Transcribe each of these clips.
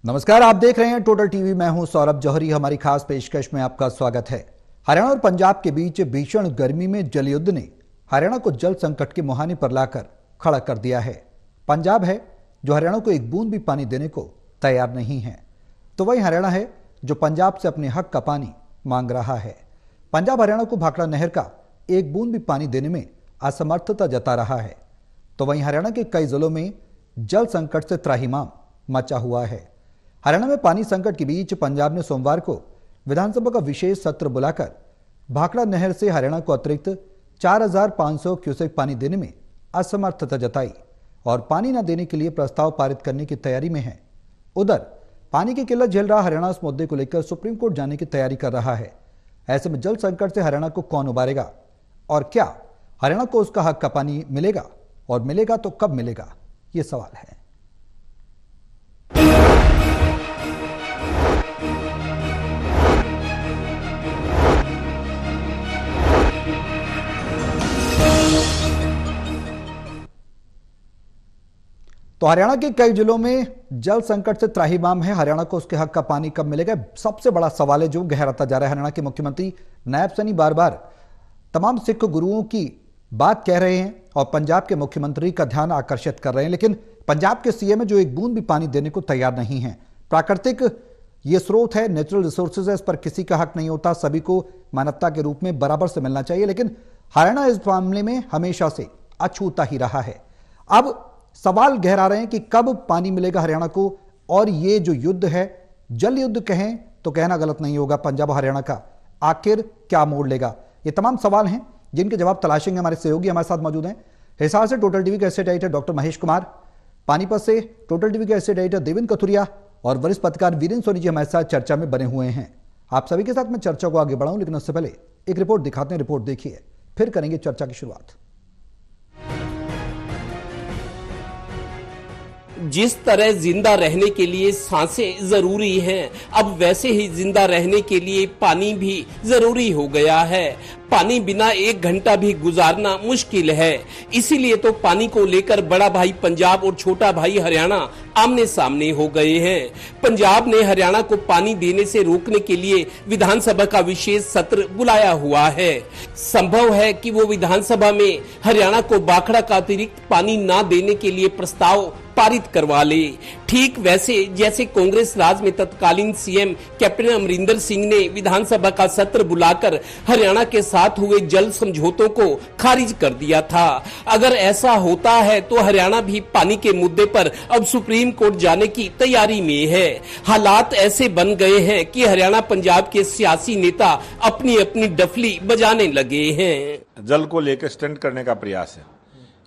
नमस्कार, आप देख रहे हैं टोटल टीवी। मैं हूं सौरभ जौहरी। हमारी खास पेशकश में आपका स्वागत है। हरियाणा और पंजाब के बीच भीषण गर्मी में जलयुद्ध ने हरियाणा को जल संकट के मुहाने पर लाकर खड़ा कर दिया है। पंजाब है जो हरियाणा को एक बूंद भी पानी देने को तैयार नहीं है, तो वही हरियाणा है जो पंजाब से अपने हक का पानी मांग रहा है। पंजाब हरियाणा को भाखड़ा नहर का एक बूंद भी पानी देने में असमर्थता जता रहा है, तो वहीं हरियाणा के कई जिलों में जल संकट से त्राहिमाम मचा हुआ है। हरियाणा में पानी संकट के बीच पंजाब ने सोमवार को विधानसभा का विशेष सत्र बुलाकर भाखड़ा नहर से हरियाणा को अतिरिक्त 4,500 क्यूसेक पानी देने में असमर्थता जताई और पानी न देने के लिए प्रस्ताव पारित करने की तैयारी में है। उधर पानी की किल्लत झेल रहा हरियाणा इस मुद्दे को लेकर सुप्रीम कोर्ट जाने की तैयारी कर रहा है। ऐसे में जल संकट से हरियाणा को कौन उबारेगा और क्या हरियाणा को उसका हक का पानी मिलेगा, और मिलेगा तो कब मिलेगा, ये सवाल है। तो हरियाणा के कई जिलों में जल संकट से त्राहिमाम है। हरियाणा को उसके हक का पानी कब मिलेगा, सबसे बड़ा सवाल है जो गहराता जा रहा है। हरियाणा के मुख्यमंत्री नायब सैनी बार बार तमाम सिख गुरुओं की बात कह रहे हैं और पंजाब के मुख्यमंत्री का ध्यान आकर्षित कर रहे हैं, लेकिन पंजाब के सीएम है जो एक बूंद भी पानी देने को तैयार नहीं है। प्राकृतिक ये स्रोत है, नेचुरल रिसोर्सेज है, इस पर किसी का हक नहीं होता, सभी को मानवता के रूप में बराबर से मिलना चाहिए, लेकिन हरियाणा इस मामले में हमेशा से अछूता ही रहा है। अब सवाल गहरा रहे हैं कि कब पानी मिलेगा हरियाणा को, और ये जो युद्ध है, जल युद्ध कहें तो कहना गलत नहीं होगा, पंजाब हरियाणा का आखिर क्या मोड़ लेगा। ये तमाम सवाल हैं जिनके जवाब तलाशेंगे हमारे सहयोगी। हमारे साथ मौजूद हैं हिसार से टोटल टीवी के associate editor doctor Mahesh Kumar, Panipat से टोटल टीवी के एसोसिएट एडिटर देवेंद्र कथुरिया और वरिष्ठ पत्रकार वीरेंद्र सोनी जी हमारे साथ चर्चा में बने हुए हैं। आप सभी के साथ मैं चर्चा को आगे बढ़ाऊं, लेकिन उससे पहले एक रिपोर्ट दिखाते हैं। रिपोर्ट देखिए, फिर करेंगे चर्चा की शुरुआत। जिस तरह जिंदा रहने के लिए सांसें जरूरी हैं, अब वैसे ही जिंदा रहने के लिए पानी भी जरूरी हो गया है। पानी बिना एक घंटा भी गुजारना मुश्किल है। इसीलिए तो पानी को लेकर बड़ा भाई पंजाब और छोटा भाई हरियाणा आमने सामने हो गए हैं। पंजाब ने हरियाणा को पानी देने से रोकने के लिए विधानसभा का विशेष सत्र बुलाया हुआ है। संभव है कि वो विधानसभा में हरियाणा को भाखड़ा का अतिरिक्त पानी न देने के लिए प्रस्ताव पारित करवा ले, ठीक वैसे जैसे कांग्रेस राज में तत्कालीन सीएम कैप्टन अमरिंदर सिंह ने विधानसभा का सत्र बुलाकर हरियाणा के साथ हुए जल समझौतों को खारिज कर दिया था। अगर ऐसा होता है तो हरियाणा भी पानी के मुद्दे पर अब सुप्रीम कोर्ट जाने की तैयारी में है। हालात ऐसे बन गए हैं कि हरियाणा पंजाब के सियासी नेता अपनी अपनी डफली बजाने लगे हैं। जल को लेकर स्टंट करने का प्रयास है।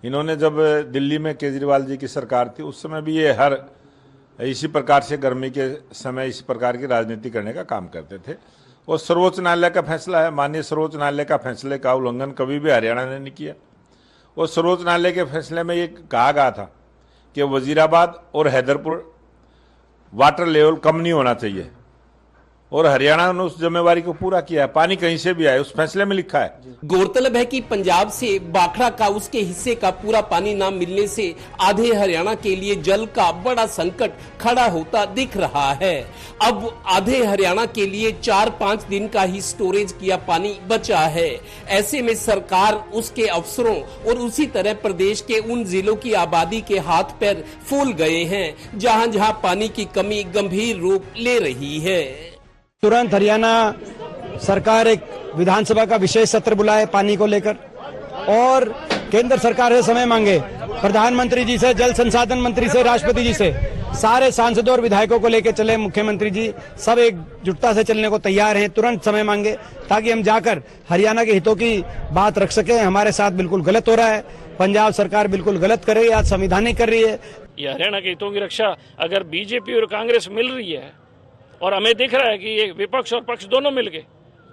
इन्होंने जब दिल्ली में केजरीवाल जी की सरकार थी उस समय भी ये हर इसी प्रकार से गर्मी के समय इसी प्रकार की राजनीति करने का काम करते थे। और सर्वोच्च न्यायालय का फैसला है, माननीय सर्वोच्च न्यायालय का फैसले का उल्लंघन कभी भी हरियाणा ने नहीं किया। और सर्वोच्च न्यायालय के फैसले में ये कहा गया था कि वजीराबाद और हैदरपुर वाटर लेवल कम नहीं होना चाहिए, और हरियाणा ने उस जिम्मेवारी को पूरा किया है। पानी कहीं से भी आए, उस फैसले में लिखा है। गौरतलब है कि पंजाब से भाखड़ा का उसके हिस्से का पूरा पानी न मिलने से आधे हरियाणा के लिए जल का बड़ा संकट खड़ा होता दिख रहा है। अब आधे हरियाणा के लिए 4-5 दिन का ही स्टोरेज किया पानी बचा है। ऐसे में सरकार, उसके अफसरों और उसी तरह प्रदेश के उन जिलों की आबादी के हाथ पैर फूल गए हैं जहां जहां पानी की कमी गंभीर रूप ले रही है। तुरंत हरियाणा सरकार एक विधानसभा का विशेष सत्र बुलाए पानी को लेकर, और केंद्र सरकार से समय मांगे, प्रधानमंत्री जी से, जल संसाधन मंत्री से, राष्ट्रपति जी से, सारे सांसदों और विधायकों को लेकर चले। मुख्यमंत्री जी सब एकजुटता से चलने को तैयार हैं। तुरंत समय मांगे ताकि हम जाकर हरियाणा के हितों की बात रख सके। हमारे साथ बिल्कुल गलत हो रहा है, पंजाब सरकार बिल्कुल गलत कर रही है, आज संविधानिक कर रही है। ये हरियाणा के हितों की रक्षा अगर बीजेपी और कांग्रेस मिल रही है, और हमें दिख रहा है कि ये विपक्ष और पक्ष दोनों मिल गए,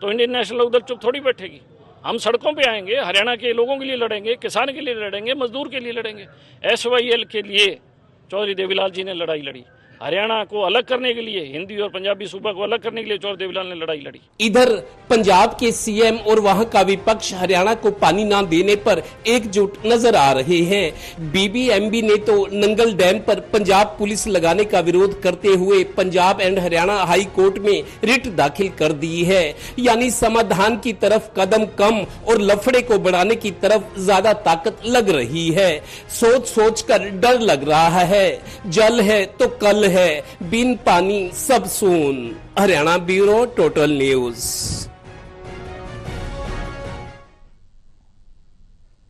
तो इंडियन नेशनल लोकदल चुप थोड़ी बैठेगी। हम सड़कों पे आएंगे, हरियाणा के लोगों के लिए लड़ेंगे, किसान के लिए लड़ेंगे, मजदूर के लिए लड़ेंगे। SYL के लिए चौधरी देवीलाल जी ने लड़ाई लड़ी, हरियाणा को अलग करने के लिए, हिंदी और पंजाबी सूबा को अलग करने के लिए चौधरी देवीलाल ने लड़ाई लड़ी। इधर पंजाब के सीएम और वहां का विपक्ष हरियाणा को पानी ना देने पर एकजुट नजर आ रहे हैं। बीबीएमबी ने तो नंगल डैम पर पंजाब पुलिस लगाने का विरोध करते हुए Punjab and Haryana high court में रिट दाखिल कर दी है। यानी समाधान की तरफ कदम कम और लफड़े को बढ़ाने की तरफ ज्यादा ताकत लग रही है। सोच सोच कर डर लग रहा है, जल है तो कल है, बिन पानी सब सून। Haryana bureau, total news.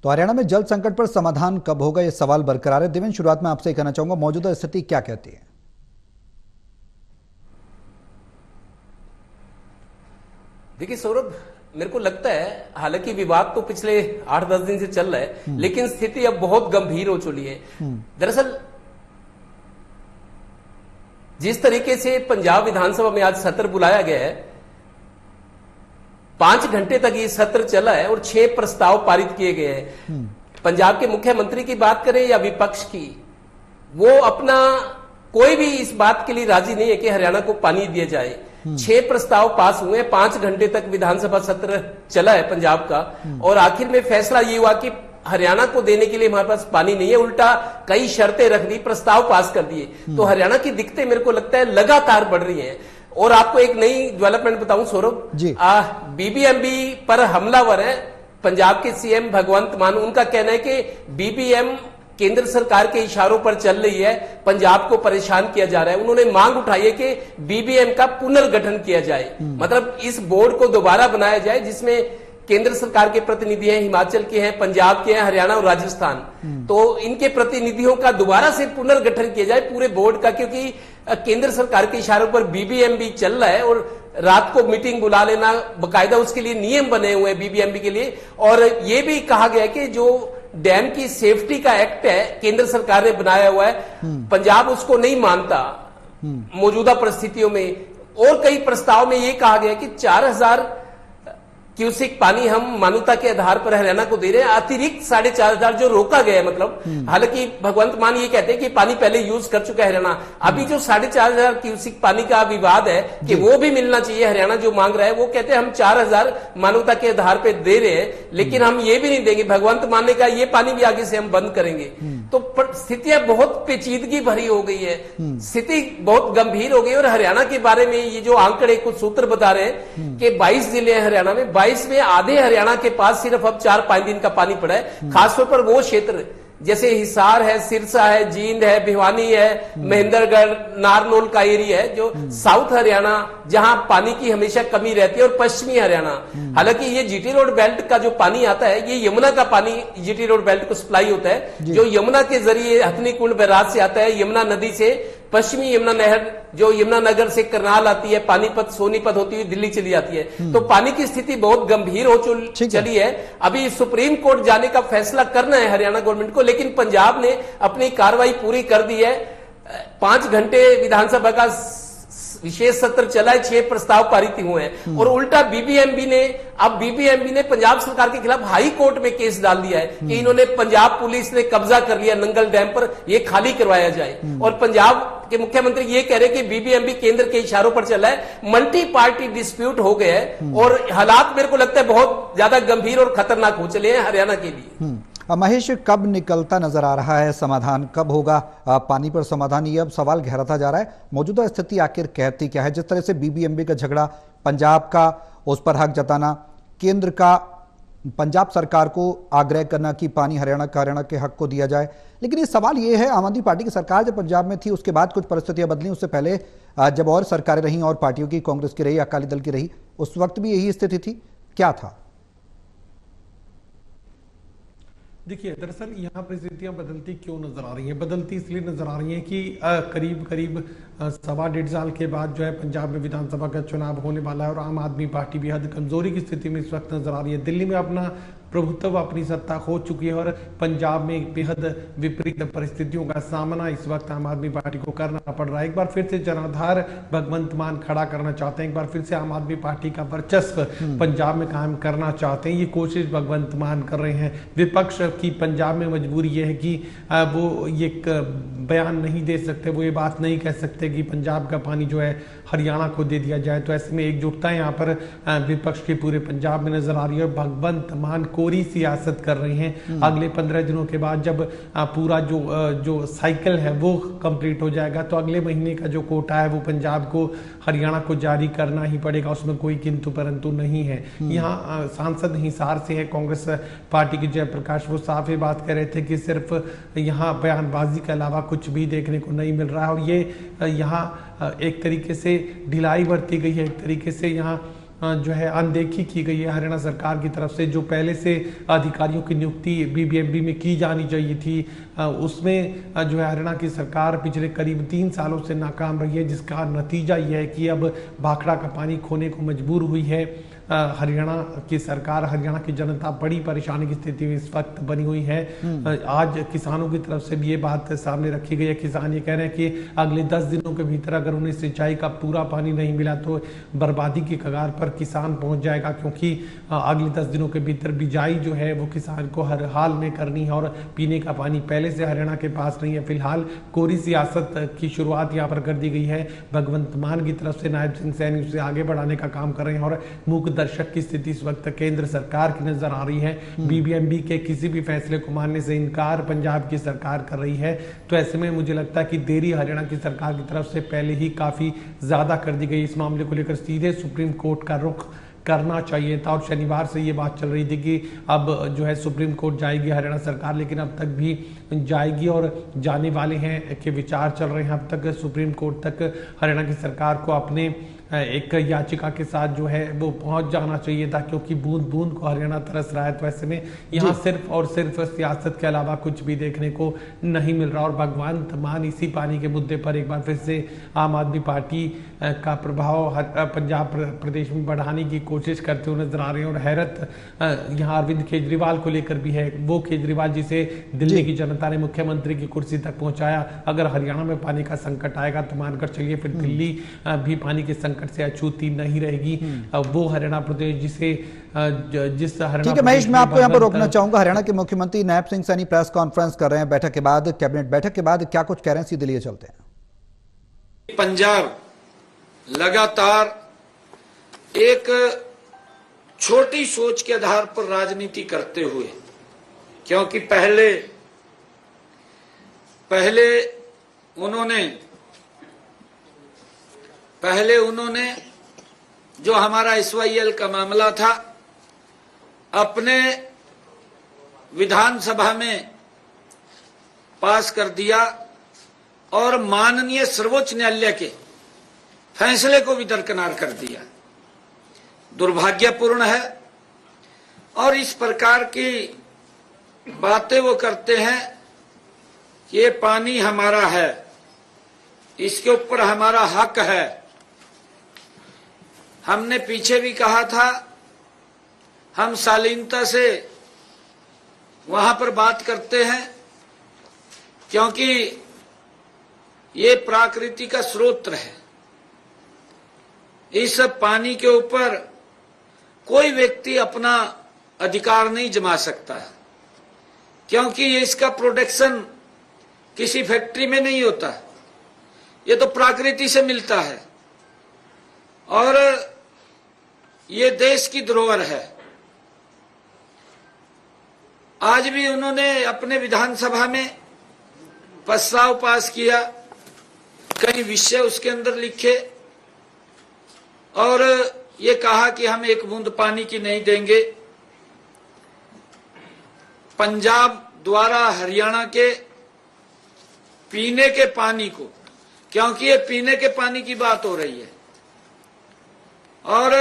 तो हरियाणा में जल संकट पर समाधान कब होगा, यह सवाल बरकरार है। देवेंद्र, शुरुआत में आपसे कहना चाहूंगा, मौजूदा स्थिति क्या कहती है? देखिए सौरभ, मेरे को लगता है हालांकि विवाद तो पिछले 8-10 दिन से चल रहा है, लेकिन स्थिति अब बहुत गंभीर हो चुकी है। दरअसल जिस तरीके से पंजाब विधानसभा में आज सत्र बुलाया गया है, 5 घंटे तक ये सत्र चला है और 6 प्रस्ताव पारित किए गए हैं। पंजाब के मुख्यमंत्री की बात करें या विपक्ष की, वो अपना कोई भी इस बात के लिए राजी नहीं है कि हरियाणा को पानी दिया जाए। 6 प्रस्ताव पास हुए, 5 घंटे तक विधानसभा सत्र चला है पंजाब का, और आखिर में फैसला ये हुआ कि हरियाणा को देने के लिए हमारे पास पानी नहीं है, उल्टा कई शर्तें रख दी, प्रस्ताव पास कर दिए। तो हरियाणा की दिक्कतें मेरे को लगता है लगातार बढ़ रही हैं। और आपको एक नई डेवलपमेंट बताऊं सौरभ जी, बीबीएमबी पर हमलावर है पंजाब के सीएम भगवंत मान। उनका कहना है कि बीबीएम केंद्र सरकार के इशारों पर चल रही है, पंजाब को परेशान किया जा रहा है। उन्होंने मांग उठाई है कि बीबीएम का पुनर्गठन किया जाए, मतलब इस बोर्ड को दोबारा बनाया जाए जिसमें केंद्र सरकार के प्रतिनिधि हैं, हिमाचल के हैं, पंजाब के हैं, हरियाणा और राजस्थान। तो इनके प्रतिनिधियों का दोबारा से पुनर्गठन किया जाए पूरे बोर्ड का, क्योंकि केंद्र सरकार के इशारों पर बीबीएमबी चल रहा है और रात को मीटिंग बुला लेना, बकायदा उसके लिए नियम बने हुए हैं बीबीएमबी के लिए। और ये भी कहा गया है कि जो डैम की सेफ्टी का एक्ट है केंद्र सरकार ने बनाया हुआ है, पंजाब उसको नहीं मानता मौजूदा परिस्थितियों में। और कई प्रस्ताव में ये कहा गया कि 4000 क्यूसिक पानी हम मान्यता के आधार पर हरियाणा को दे रहे हैं, अतिरिक्त 4500 जो रोका गया है। मतलब हालांकि भगवंत मान ये कहते हैं कि पानी पहले यूज कर चुका है हरियाणा, अभी जो 4500 क्यूसिक पानी का विवाद है कि वो भी मिलना चाहिए, हरियाणा जो मांग रहा है, वो कहते हैं हम 4000 मान्यता के आधार पर दे रहे हैं, लेकिन हम ये भी नहीं देंगे। भगवंत मान ने कहा ये पानी भी आगे से हम बंद करेंगे। तो स्थितियां बहुत पेचीदगी भरी हो गई है, स्थिति बहुत गंभीर हो गई। और हरियाणा के बारे में ये जो आंकड़े कुछ सूत्र बता रहे हैं कि 22 जिले हैं हरियाणा में, 22 में आधे हरियाणा के पास सिर्फ अब 4-5 दिन का पानी पड़ा है। खासतौर पर वो क्षेत्र जैसे हिसार है, सिरसा है, जींद है, भिवानी है, महेंद्रगढ़, नारनौल का एरिया है जो साउथ हरियाणा, जहां पानी की हमेशा कमी रहती है, और पश्चिमी हरियाणा। हालांकि ये जीटी रोड बेल्ट का जो पानी आता है, ये यमुना का पानी जीटी रोड बेल्ट को सप्लाई होता है, जो यमुना के जरिए हथनी कुंड बैराज से आता है, यमुना नदी से पश्चिमी यमुना नहर जो यमुनानगर से करनाल आती है, पानीपत सोनीपत होती हुई दिल्ली चली जाती है। तो पानी की स्थिति बहुत गंभीर हो चली है। अभी सुप्रीम कोर्ट जाने का फैसला करना है हरियाणा गवर्नमेंट को, लेकिन पंजाब ने अपनी कार्रवाई पूरी कर दी है। 5 घंटे विधानसभा का विशेष सत्र चला है, 6 प्रस्ताव पारित हुए हैं। और उल्टा बीबीएमबी ने पंजाब सरकार के खिलाफ हाई कोर्ट में केस डाल दिया है कि इन्होंने, पंजाब पुलिस ने कब्जा कर लिया नंगल डैम पर, ये खाली करवाया जाए। और पंजाब के मुख्यमंत्री ये कह रहे हैं कि बीबीएमबी केंद्र के इशारों पर चला है, मल्टी पार्टी डिस्प्यूट हो गया है और हालात मेरे को लगता है बहुत ज्यादा गंभीर और खतरनाक हो चले हैं हरियाणा के लिए। महेश, कब निकलता नजर आ रहा है समाधान, कब होगा पानी पर समाधान, ये अब सवाल गहराता जा रहा है। मौजूदा स्थिति आखिर कहती क्या है? जिस तरह से बीबीएमबी का झगड़ा, पंजाब का उस पर हक जताना, केंद्र का पंजाब सरकार को आग्रह करना कि पानी हरियाणा के हक को दिया जाए, लेकिन ये सवाल ये है, आम आदमी पार्टी की सरकार जब पंजाब में थी उसके बाद कुछ परिस्थितियां बदली, उससे पहले जब और सरकारें रहीं और पार्टियों की, कांग्रेस की रही, अकाली दल की रही, उस वक्त भी यही स्थिति थी, क्या था? देखिए, दरअसल यहाँ परिस्थितियां बदलती क्यों नजर आ रही हैं? बदलती इसलिए नजर आ रही हैं कि करीब करीब सवा डेढ़ साल के बाद जो है पंजाब में विधानसभा का चुनाव होने वाला है और आम आदमी पार्टी बेहद कमजोरी की स्थिति में इस वक्त नजर आ रही है। दिल्ली में अपना प्रभुत्व, अपनी सत्ता खो चुकी है और पंजाब में एक बेहद विपरीत परिस्थितियों का सामना इस वक्त आम आदमी पार्टी को करना पड़ रहा है। एक बार फिर से जनाधार भगवंत मान खड़ा करना चाहते हैं, एक बार फिर से आम आदमी पार्टी का वर्चस्व पंजाब में कायम करना चाहते हैं। ये कोशिश भगवंत मान कर रहे हैं। विपक्ष की पंजाब में मजबूरी ये है कि वो ये बयान नहीं दे सकते, वो ये बात नहीं कह सकते कि पंजाब का पानी जो है हरियाणा को दे दिया जाए। तो ऐसे में एकजुटता यहाँ पर विपक्ष के पूरे पंजाब में नजर आ रही है और भगवंत मान कोरी सियासत कर रहे हैं। अगले 15 दिनों के बाद जब पूरा जो साइकिल है वो कंप्लीट हो जाएगा तो अगले महीने का जो कोटा है वो पंजाब को हरियाणा को जारी करना ही पड़ेगा, उसमें कोई किंतु परंतु नहीं है। यहाँ सांसद हिसार से है कांग्रेस पार्टी के जयप्रकाश, वो साफ ही बात कर रहे थे कि सिर्फ यहाँ बयानबाजी के अलावा कुछ भी देखने को नहीं मिल रहा है और ये यहाँ एक तरीके से ढिलाई बरती गई है, एक तरीके से यहाँ जो है अनदेखी की गई है हरियाणा सरकार की तरफ से। जो पहले से अधिकारियों की नियुक्ति बीबीएमबी में की जानी चाहिए थी, उसमें जो है हरियाणा की सरकार पिछले करीब 3 सालों से नाकाम रही है, जिसका नतीजा यह है कि अब भाखड़ा का पानी खोने को मजबूर हुई है हरियाणा की सरकार। हरियाणा की जनता बड़ी परेशानी की स्थिति में इस वक्त बनी हुई है। आज किसानों की तरफ से भी ये बात सामने रखी गई है। किसान ये कह रहे हैं कि अगले 10 दिनों के भीतर अगर उन्हें सिंचाई का पूरा पानी नहीं मिला तो बर्बादी की कगार पर किसान पहुंच जाएगा, क्योंकि अगले 10 दिनों के भीतर बिजाई जो है वो किसान को हर हाल में करनी है और पीने का पानी पहले से हरियाणा के पास नहीं है। फिलहाल कोरी सियासत की शुरुआत यहाँ पर कर दी गई है। भगवंत मान की तरफ से नायब सिंह सैनी उसे आगे बढ़ाने का काम कर रहे हैं और मूक दर्शक की स्थिति इस वक्त केंद्र सरकार की नजर आ रही है। बीबीएमबी के किसी भी फैसले को मानने से इनकार पंजाब की सरकार कर रही है। तो ऐसे में मुझे लगता है कि देरी हरियाणा की सरकार की तरफ से पहले ही काफी ज्यादा कर दी गई। इस मामले को लेकर सीधे सुप्रीम कोर्ट का रुख करना चाहिए था और शनिवार से ये बात चल रही थी कि अब जो है सुप्रीम कोर्ट जाएगी हरियाणा सरकार, लेकिन अब तक भी जाएगी और जाने वाले हैं के विचार चल रहे हैं। अब तक सुप्रीम कोर्ट तक हरियाणा की सरकार को अपने एक याचिका के साथ जो है वो पहुंच जाना चाहिए था, क्योंकि बूंद बूंद को हरियाणा तरस रहा है। तो ऐसे में यहाँ सिर्फ और सिर्फ सियासत के अलावा कुछ भी देखने को नहीं मिल रहा और भगवंत मान इसी पानी के मुद्दे पर एक बार फिर से आम आदमी पार्टी का प्रभाव पंजाब प्रदेश में बढ़ाने की कोशिश करते हुए नजर आ रहे हैं। और हैरत यहाँ अरविंद केजरीवाल को लेकर भी है। वो केजरीवाल जिसे दिल्ली की जनता ने मुख्यमंत्री की कुर्सी तक पहुंचाया, अगर हरियाणा में पानी का संकट आएगा तो मानकर चलिए फिर दिल्ली भी पानी के संकट से अछूती नहीं रहेगी। वो हरियाणा प्रदेश जिस हरियाणा, ठीक है महेश, मैं आपको यहाँ पर रोकना चाहूंगा। हरियाणा के मुख्यमंत्री नायब सिंह सैनी प्रेस कॉन्फ्रेंस कर रहे हैं बैठक के बाद, कैबिनेट बैठक के बाद क्या कुछ कह रहे हैं, सीधे लिए चलते हैं। पंजाब लगातार एक छोटी सोच के आधार पर राजनीति करते हुए, क्योंकि पहले उन्होंने जो हमारा SYL का मामला था अपने विधानसभा में पास कर दिया और माननीय सर्वोच्च न्यायालय के फैसले को भी दरकिनार कर दिया। दुर्भाग्यपूर्ण है और इस प्रकार की बातें वो करते हैं कि ये पानी हमारा है, इसके ऊपर हमारा हक है। हमने पीछे भी कहा था, हम शालीनता से वहां पर बात करते हैं क्योंकि ये प्रकृति का स्रोत है। इस पानी के ऊपर कोई व्यक्ति अपना अधिकार नहीं जमा सकता है, क्योंकि इसका प्रोडक्शन किसी फैक्ट्री में नहीं होता, ये तो प्रकृति से मिलता है और ये देश की धरोहर है। आज भी उन्होंने अपने विधानसभा में प्रस्ताव पास किया, कई विषय उसके अंदर लिखे और ये कहा कि हम एक बूंद पानी की नहीं देंगे। पंजाब द्वारा हरियाणा के पीने के पानी को, क्योंकि ये पीने के पानी की बात हो रही है और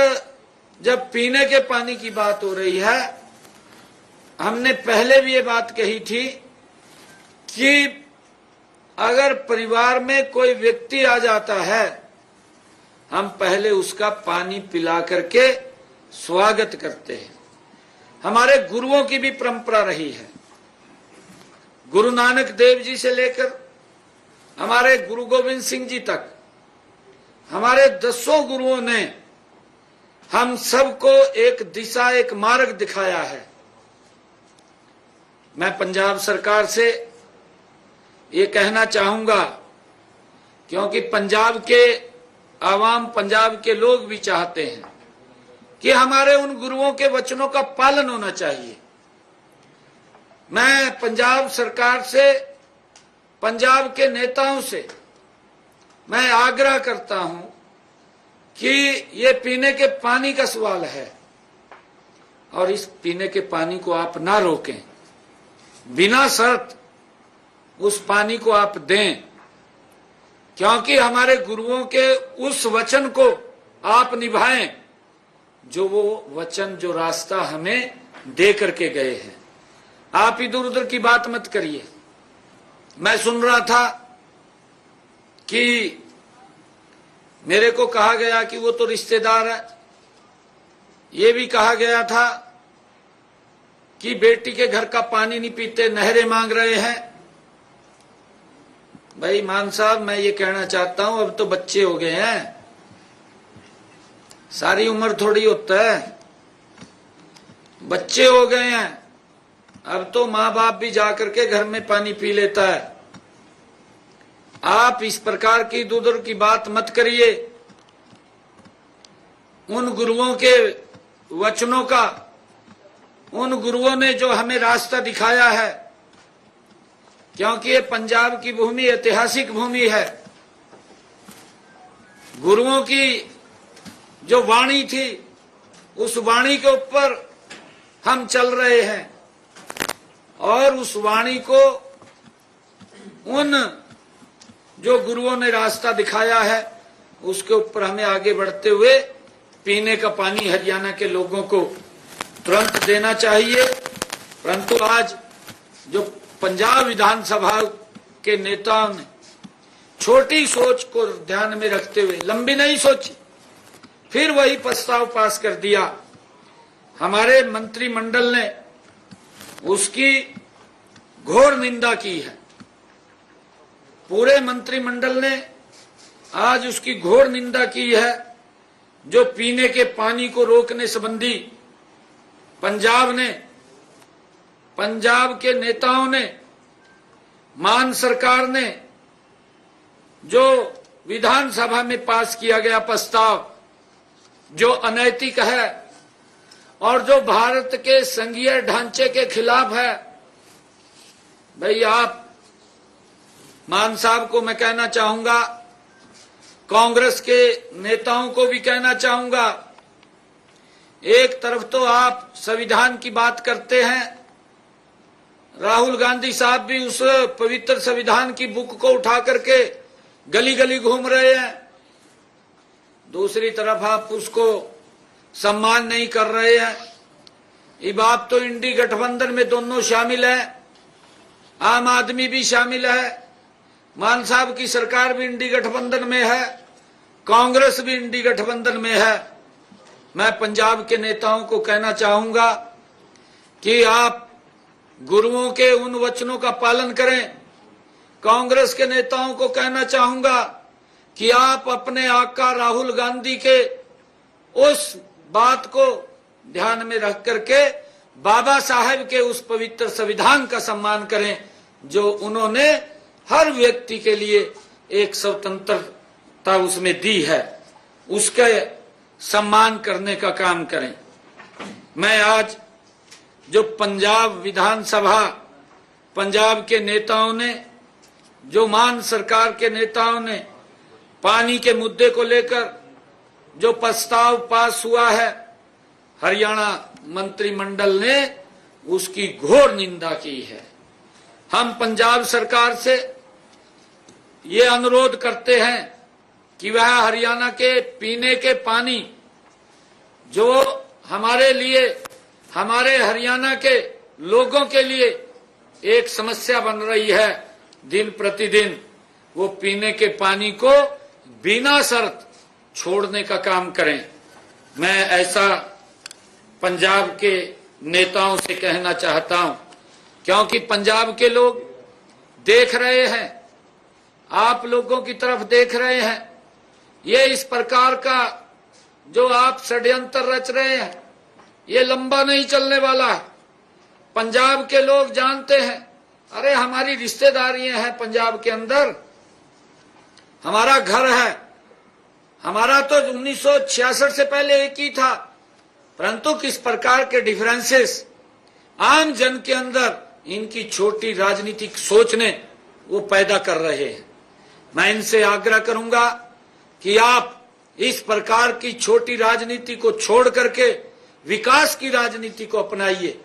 जब पीने के पानी की बात हो रही है, हमने पहले भी ये बात कही थी कि अगर परिवार में कोई व्यक्ति आ जाता है, हम पहले उसका पानी पिला करके स्वागत करते हैं। हमारे गुरुओं की भी परंपरा रही है। गुरु नानक देव जी से लेकर हमारे गुरु गोविंद सिंह जी तक हमारे 10 गुरुओं ने हम सबको एक दिशा, एक मार्ग दिखाया है। मैं पंजाब सरकार से ये कहना चाहूंगा, क्योंकि पंजाब के आवाम, पंजाब के लोग भी चाहते हैं कि हमारे उन गुरुओं के वचनों का पालन होना चाहिए। मैं पंजाब सरकार से, पंजाब के नेताओं से मैं आग्रह करता हूं कि ये पीने के पानी का सवाल है और इस पीने के पानी को आप ना रोकें, बिना शर्त उस पानी को आप दें, क्योंकि हमारे गुरुओं के उस वचन को आप निभाएं जो वो वचन, जो रास्ता हमें दे करके गए हैं। आप इधर उधर की बात मत करिए। मैं सुन रहा था कि मेरे को कहा गया कि वो तो रिश्तेदार है। ये भी कहा गया था कि बेटी के घर का पानी नहीं पीते, नहरें मांग रहे हैं। भाई मान साहब, मैं ये कहना चाहता हूं, अब तो बच्चे हो गए हैं, सारी उम्र थोड़ी होता है, बच्चे हो गए हैं। अब तो माँ बाप भी जाकर के घर में पानी पी लेता है। आप इस प्रकार की दूर की बात मत करिए। उन गुरुओं के वचनों का, उन गुरुओं ने जो हमें रास्ता दिखाया है, क्योंकि ये पंजाब की भूमि ऐतिहासिक भूमि है। गुरुओं की जो वाणी थी, उस वाणी के ऊपर हम चल रहे हैं और उस वाणी को, उन जो गुरुओं ने रास्ता दिखाया है, उसके ऊपर हमें आगे बढ़ते हुए पीने का पानी हरियाणा के लोगों को तुरंत देना चाहिए। परंतु आज जो पंजाब विधानसभा के नेताओं ने छोटी सोच को ध्यान में रखते हुए, लंबी नहीं सोची, फिर वही प्रस्ताव पास कर दिया। हमारे मंत्रिमंडल ने उसकी घोर निंदा की है। पूरे मंत्रिमंडल ने आज उसकी घोर निंदा की है। जो पीने के पानी को रोकने संबंधी पंजाब ने, पंजाब के नेताओं ने, मान सरकार ने जो विधानसभा में पास किया गया प्रस्ताव, जो अनैतिक है और जो भारत के संघीय ढांचे के खिलाफ है। भाई आप, मान साहब को मैं कहना चाहूंगा, कांग्रेस के नेताओं को भी कहना चाहूंगा, एक तरफ तो आप संविधान की बात करते हैं, राहुल गांधी साहब भी उस पवित्र संविधान की बुक को उठा करके गली गली घूम रहे हैं, दूसरी तरफ आप उसको सम्मान नहीं कर रहे हैं। अब आप तो इंडी गठबंधन में दोनों शामिल है, आम आदमी भी शामिल है, मान साहब की सरकार भी इंडी गठबंधन में है, कांग्रेस भी इंडी गठबंधन में है। मैं पंजाब के नेताओं को कहना चाहूंगा कि आप गुरुओं के उन वचनों का पालन करें। कांग्रेस के नेताओं को कहना चाहूंगा कि आप अपने आका राहुल गांधी के उस बात को ध्यान में रख करके बाबा साहेब के उस पवित्र संविधान का सम्मान करें, जो उन्होंने हर व्यक्ति के लिए एक स्वतंत्रता उसमें दी है, उसके सम्मान करने का काम करें। मैं आज जो पंजाब विधानसभा, पंजाब के नेताओं ने, जो मान सरकार के नेताओं ने पानी के मुद्दे को लेकर जो प्रस्ताव पास हुआ है, हरियाणा मंत्रिमंडल ने उसकी घोर निंदा की है। हम पंजाब सरकार से ये अनुरोध करते हैं कि वह हरियाणा के पीने के पानी, जो हमारे लिए, हमारे हरियाणा के लोगों के लिए एक समस्या बन रही है दिन प्रतिदिन, वो पीने के पानी को बिना शर्त छोड़ने का काम करें। मैं ऐसा पंजाब के नेताओं से कहना चाहता हूं, क्योंकि पंजाब के लोग देख रहे हैं, आप लोगों की तरफ देख रहे हैं। ये इस प्रकार का जो आप षड्यंत्र रच रहे हैं, ये लंबा नहीं चलने वाला है। पंजाब के लोग जानते हैं, अरे हमारी रिश्तेदारियां हैं पंजाब के अंदर, हमारा घर है, हमारा तो 1966 से पहले एक ही था, परंतु किस प्रकार के डिफरेंसेस आम जन के अंदर इनकी छोटी राजनीतिक सोच ने वो पैदा कर रहे हैं। मैं इनसे आग्रह करूंगा कि आप इस प्रकार की छोटी राजनीति को छोड़ करके विकास की राजनीति को अपनाइए।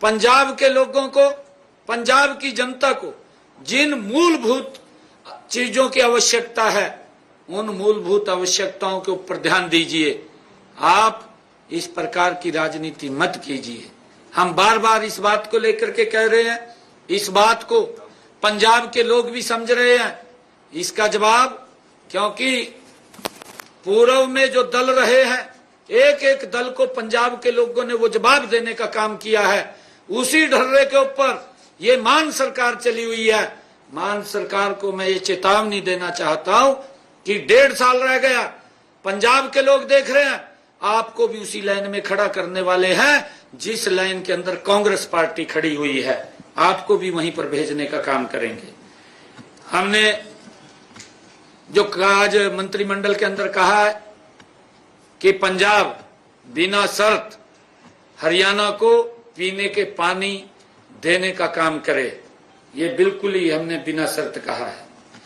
पंजाब के लोगों को, पंजाब की जनता को जिन मूलभूत चीजों की आवश्यकता है, उन मूलभूत आवश्यकताओं के ऊपर ध्यान दीजिए। आप इस प्रकार की राजनीति मत कीजिए। हम बार बार इस बात को लेकर के कह रहे हैं, इस बात को पंजाब के लोग भी समझ रहे हैं। इसका जवाब, क्योंकि पूर्व में जो दल रहे हैं, एक एक दल को पंजाब के लोगों ने वो जवाब देने का काम किया है। उसी ढर्रे के ऊपर ये मान सरकार चली हुई है। मान सरकार को मैं ये चेतावनी देना चाहता हूं कि 1.5 साल रह गया, पंजाब के लोग देख रहे हैं, आपको भी उसी लाइन में खड़ा करने वाले हैं जिस लाइन के अंदर कांग्रेस पार्टी खड़ी हुई है, आपको भी वहीं पर भेजने का काम करेंगे। हमने जो आज मंत्रिमंडल के अंदर कहा है कि पंजाब बिना शर्त हरियाणा को पीने के पानी देने का काम करे, ये बिल्कुल ही हमने बिना शर्त कहा है।